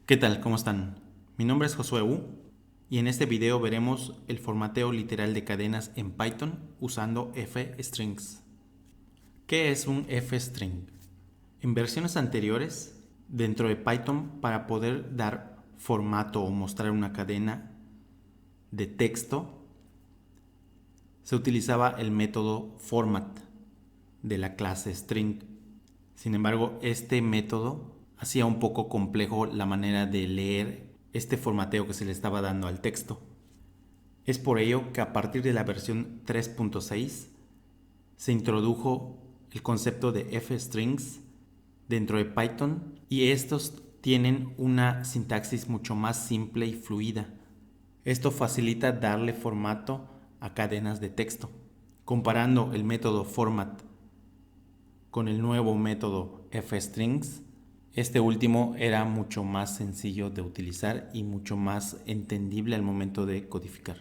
¿Qué tal? ¿Cómo están? Mi nombre es Josué Wu y en este video veremos el formateo literal de cadenas en Python usando fstrings. ¿Qué es un fstring? En versiones anteriores, dentro de Python, para poder dar formato o mostrar una cadena de texto, se utilizaba el método format de la clase string. Sin embargo, este método hacía un poco complejo la manera de leer este formateo que se le estaba dando al texto. Es por ello que a partir de la versión 3.6 se introdujo el concepto de fstrings dentro de Python y estos tienen una sintaxis mucho más simple y fluida. Esto facilita darle formato a cadenas de texto. Comparando el método format con el nuevo método fstrings, este último era mucho más sencillo de utilizar y mucho más entendible al momento de codificar.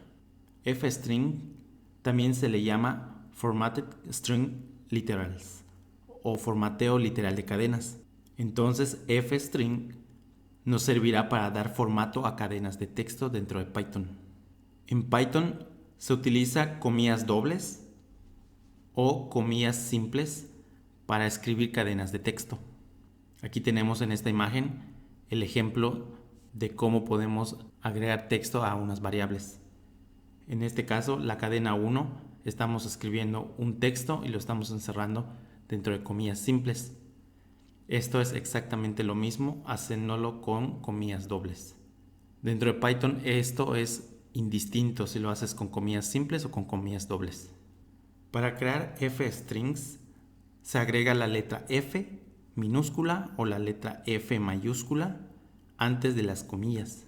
Fstring también se le llama Formatted String Literals o formateo literal de cadenas. Entonces fstring nos servirá para dar formato a cadenas de texto dentro de Python. En Python se utiliza comillas dobles o comillas simples para escribir cadenas de texto. Aquí tenemos en esta imagen el ejemplo de cómo podemos agregar texto a unas variables. En este caso, la cadena 1, estamos escribiendo un texto y lo estamos encerrando dentro de comillas simples. Esto es exactamente lo mismo haciéndolo con comillas dobles. Dentro de Python esto es indistinto si lo haces con comillas simples o con comillas dobles. Para crear fstrings se agrega la letra F minúscula o la letra F mayúscula antes de las comillas.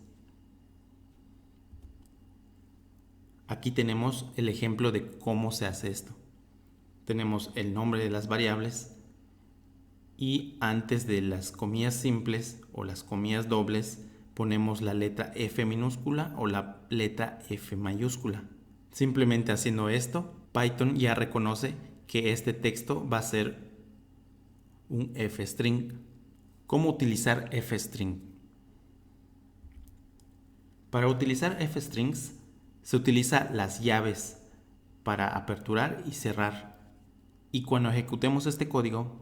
Aquí tenemos el ejemplo de cómo se hace esto. Tenemos el nombre de las variables y antes de las comillas simples o las comillas dobles ponemos la letra F minúscula o la letra F mayúscula. Simplemente haciendo esto, Python ya reconoce que este texto va a ser un fstring. ¿Cómo utilizar fstring? Para utilizar fstrings se utiliza las llaves para aperturar y cerrar. Y cuando ejecutemos este código,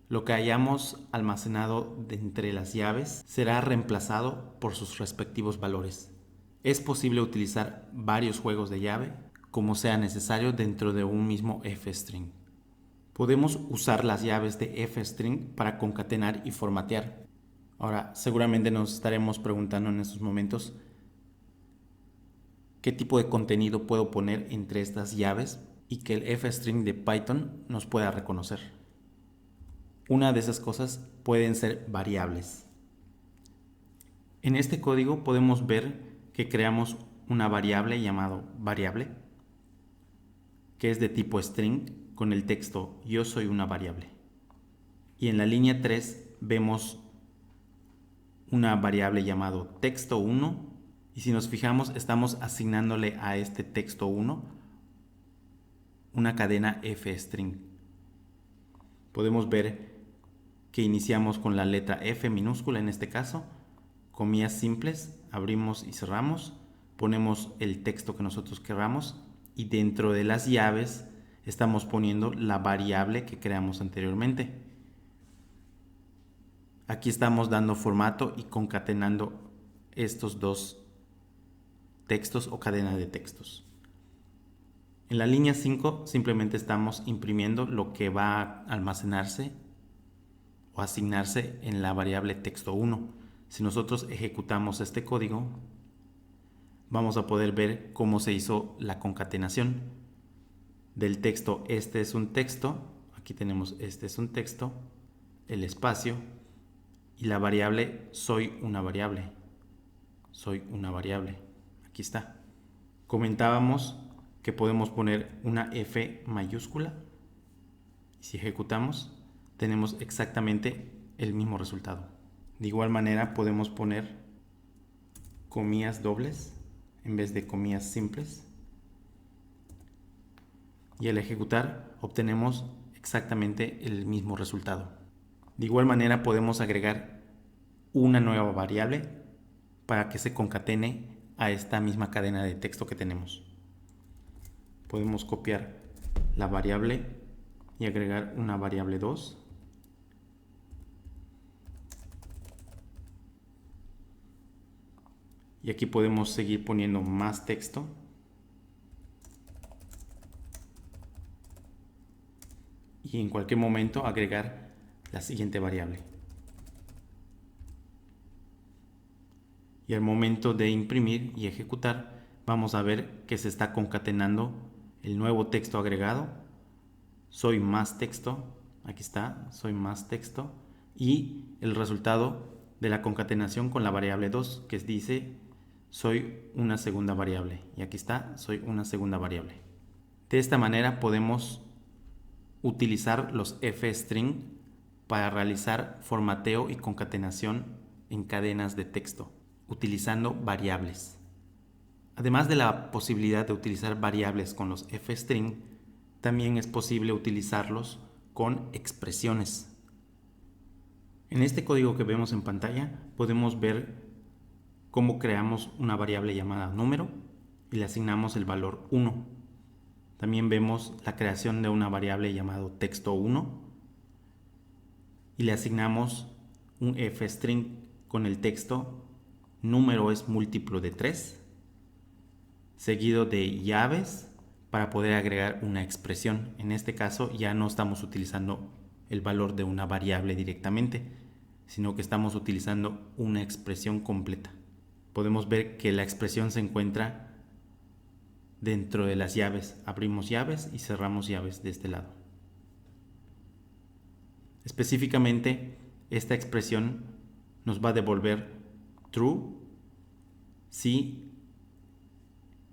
lo que hayamos almacenado de entre las llaves será reemplazado por sus respectivos valores. Es posible utilizar varios juegos de llave como sea necesario dentro de un mismo fstring. Podemos usar las llaves de fstring para concatenar y formatear. Ahora, seguramente nos estaremos preguntando en estos momentos qué tipo de contenido puedo poner entre estas llaves y que el fstring de Python nos pueda reconocer. Una de esas cosas pueden ser variables. En este código podemos ver que creamos una variable llamada variable, que es de tipo string con el texto yo soy una variable. Y en la línea 3 vemos una variable llamado texto1 y si nos fijamos estamos asignándole a este texto1 una cadena fstring. Podemos ver que iniciamos con la letra F minúscula en este caso, comillas simples, abrimos y cerramos, ponemos el texto que nosotros queramos y dentro de las llaves estamos poniendo la variable que creamos anteriormente. Aquí estamos dando formato y concatenando estos dos textos o cadena de textos. En la línea 5 simplemente estamos imprimiendo lo que va a almacenarse o asignarse en la variable texto1. Si nosotros ejecutamos este código, vamos a poder ver cómo se hizo la concatenación del texto. Este es un texto, aquí tenemos este es un texto, el espacio y la variable soy una variable. Soy una variable. Aquí está. Comentábamos que podemos poner una F mayúscula y si ejecutamos tenemos exactamente el mismo resultado. De igual manera podemos poner comillas dobles en vez de comillas simples y al ejecutar obtenemos exactamente el mismo resultado. De igual manera podemos agregar una nueva variable para que se concatene a esta misma cadena de texto que tenemos. Podemos copiar la variable y agregar una variable 2. Y aquí podemos seguir poniendo más texto. Y en cualquier momento agregar la siguiente variable. Y al momento de imprimir y ejecutar, vamos a ver que se está concatenando el nuevo texto agregado. Soy más texto, aquí está, soy más texto, y el resultado de la concatenación con la variable 2, que dice soy una segunda variable, y aquí está, soy una segunda variable. De esta manera podemos utilizar los f-string para realizar formateo y concatenación en cadenas de texto, utilizando variables. Además de la posibilidad de utilizar variables con los f-string, también es posible utilizarlos con expresiones. En este código que vemos en pantalla podemos ver cómo creamos una variable llamada número y le asignamos el valor 1. También vemos la creación de una variable llamado texto1 y le asignamos un f-string con el texto número es múltiplo de 3, seguido de llaves para poder agregar una expresión. En este caso ya no estamos utilizando el valor de una variable directamente, sino que estamos utilizando una expresión completa. Podemos ver que la expresión se encuentra dentro de las llaves. Abrimos llaves y cerramos llaves de este lado. Específicamente, esta expresión nos va a devolver true si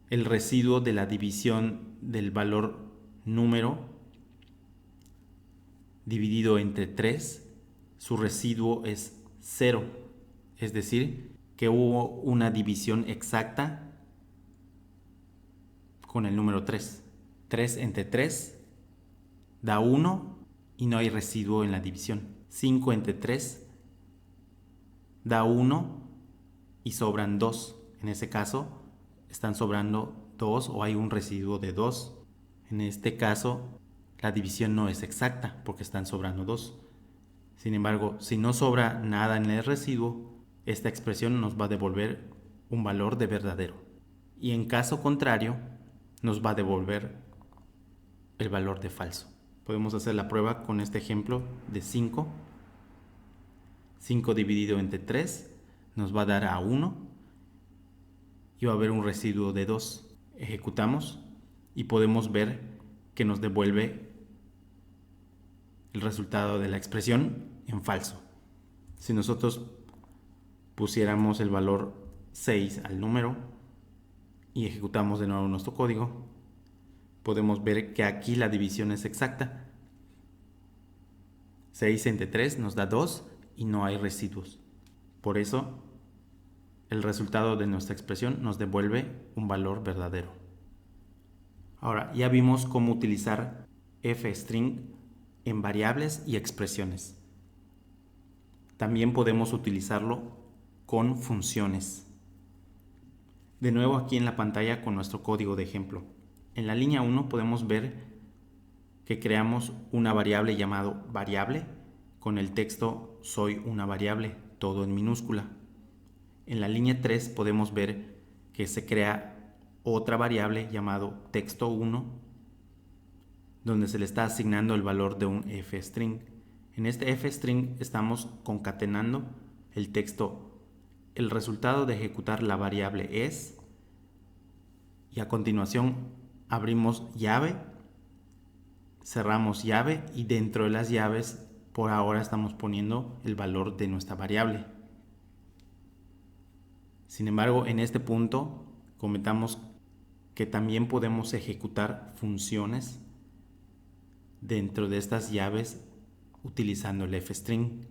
el residuo de la división del valor número dividido entre 3, su residuo es 0, es decir, que hubo una división exacta con el número 3. 3 entre 3 da 1 y no hay residuo en la división. 5 entre 3 da 1 y sobran 2. En ese caso están sobrando 2 o hay un residuo de 2. En este caso la división no es exacta porque están sobrando 2. Sin embargo, si no sobra nada en el residuo, esta expresión nos va a devolver un valor de verdadero. Y en caso contrario, nos va a devolver el valor de falso. Podemos hacer la prueba con este ejemplo de 5. 5 dividido entre 3 nos va a dar a 1 y va a haber un residuo de 2. Ejecutamos y podemos ver que nos devuelve el resultado de la expresión en falso. Si nosotros pusiéramos el valor 6 al número y ejecutamos de nuevo nuestro código, podemos ver que aquí la división es exacta. 6 entre 3 nos da 2 y no hay residuos. Por eso, el resultado de nuestra expresión nos devuelve un valor verdadero. Ahora, ya vimos cómo utilizar f-string en variables y expresiones. También podemos utilizarlo con funciones. De nuevo aquí en la pantalla con nuestro código de ejemplo. En la línea 1 podemos ver que creamos una variable llamado variable con el texto soy una variable, todo en minúscula. En la línea 3 podemos ver que se crea otra variable llamado texto1 donde se le está asignando el valor de un f-string. En este f-string estamos concatenando el texto el resultado de ejecutar la variable es, y a continuación abrimos llave, cerramos llave y dentro de las llaves por ahora estamos poniendo el valor de nuestra variable. Sin embargo, en este punto comentamos que también podemos ejecutar funciones dentro de estas llaves utilizando el f-string.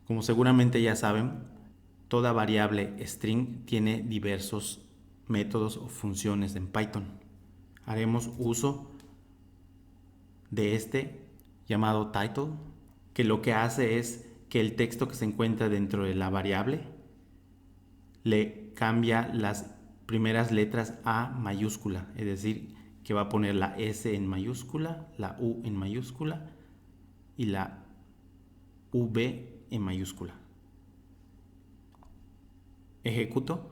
Como seguramente ya saben, toda variable string tiene diversos métodos o funciones en Python. Haremos uso de este llamado title, que lo que hace es que el texto que se encuentra dentro de la variable le cambia las primeras letras a mayúscula, es decir, que va a poner la S en mayúscula, la U en mayúscula y la V en mayúscula. Ejecuto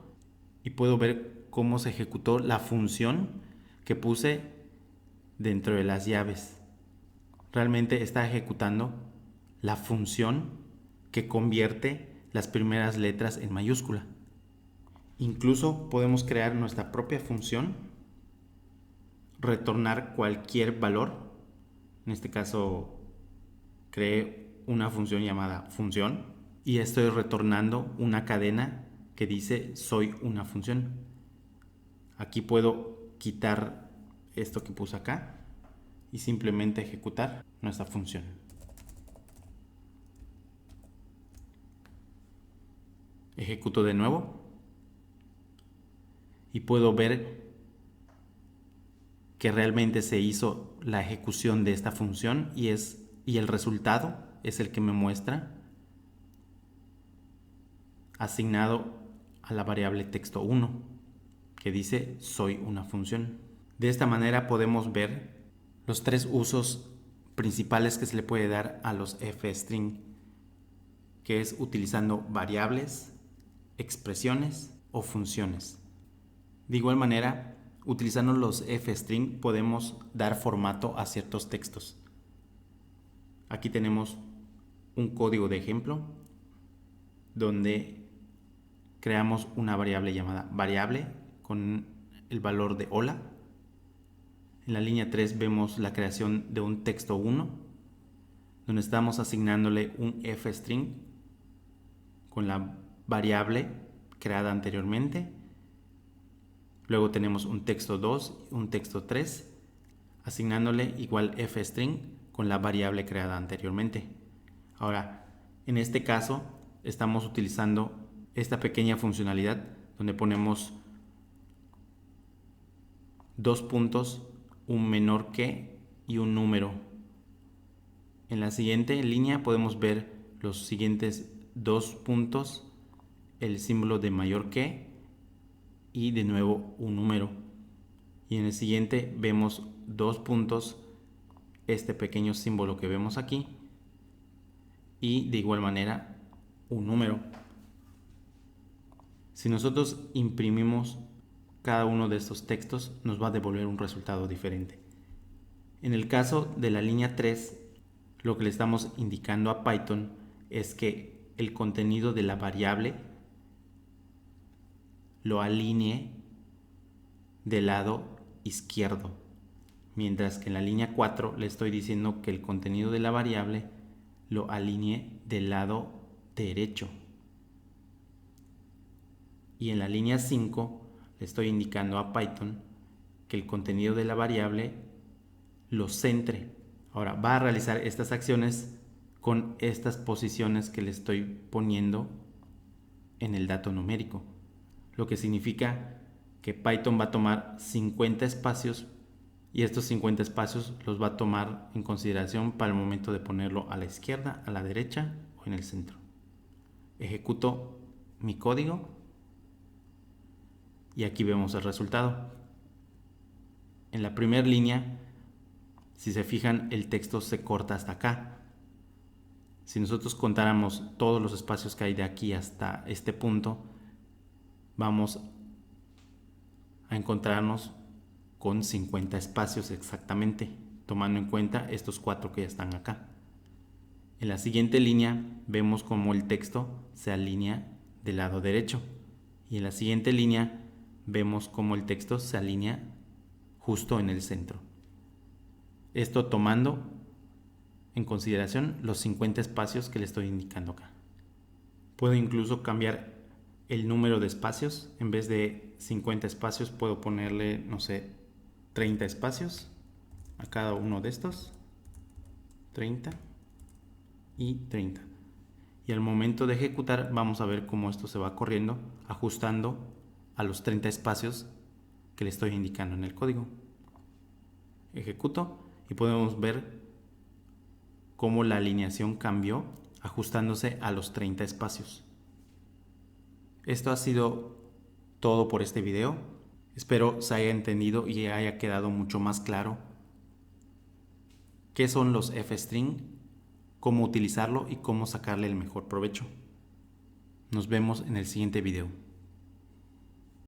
y puedo ver cómo se ejecutó la función que puse dentro de las llaves. Realmente está ejecutando la función que convierte las primeras letras en mayúscula. Incluso podemos crear nuestra propia función, retornar cualquier valor. En este caso creé una función llamada función y estoy retornando una cadena que dice soy una función. Aquí puedo quitar esto que puse acá y simplemente ejecutar nuestra función. Ejecuto de nuevo y puedo ver que realmente se hizo la ejecución de esta función y el resultado es el que me muestra asignado a la variable texto1 que dice soy una función. De esta manera podemos ver los tres usos principales que se le puede dar a los f-string, que es utilizando variables, expresiones o funciones. De igual manera, utilizando los f-string podemos dar formato a ciertos textos. Aquí tenemos un código de ejemplo donde creamos una variable llamada variable con el valor de hola. En la línea 3 vemos la creación de un texto 1 donde estamos asignándole un f-string con la variable creada anteriormente. Luego tenemos un texto 2 y un texto 3 asignándole igual f-string con la variable creada anteriormente. Ahora, en este caso estamos utilizando esta pequeña funcionalidad donde ponemos dos puntos, un menor que y un número. En la siguiente línea podemos ver los siguientes dos puntos, el símbolo de mayor que y de nuevo un número. Y en el siguiente vemos dos puntos, este pequeño símbolo que vemos aquí y de igual manera un número. Si nosotros imprimimos cada uno de estos textos nos va a devolver un resultado diferente. En el caso de la línea 3, lo que le estamos indicando a Python es que el contenido de la variable lo alinee del lado izquierdo, mientras que en la línea 4 le estoy diciendo que el contenido de la variable lo alinee del lado derecho. Y en la línea 5 le estoy indicando a Python que el contenido de la variable lo centre. Ahora va a realizar estas acciones con estas posiciones que le estoy poniendo en el dato numérico, lo que significa que Python va a tomar 50 espacios y estos 50 espacios los va a tomar en consideración para el momento de ponerlo a la izquierda, a la derecha o en el centro. Ejecuto mi código y aquí vemos el resultado. En la primera línea, si se fijan, el texto se corta hasta acá. Si nosotros contáramos todos los espacios que hay de aquí hasta este punto, vamos a encontrarnos con 50 espacios exactamente, tomando en cuenta estos 4 que ya están acá. En la siguiente línea vemos cómo el texto se alinea del lado derecho y en la siguiente línea vemos cómo el texto se alinea justo en el centro. Esto tomando en consideración los 50 espacios que le estoy indicando acá. Puedo incluso cambiar el número de espacios. En vez de 50 espacios puedo ponerle, no sé, 30 espacios a cada uno de estos. 30 y 30. Y al momento de ejecutar vamos a ver cómo esto se va corriendo, ajustando a los 30 espacios que le estoy indicando en el código. Ejecuto y podemos ver cómo la alineación cambió ajustándose a los 30 espacios. Esto ha sido todo por este video. Espero se haya entendido y haya quedado mucho más claro qué son los F-string, cómo utilizarlo y cómo sacarle el mejor provecho. Nos vemos en el siguiente video.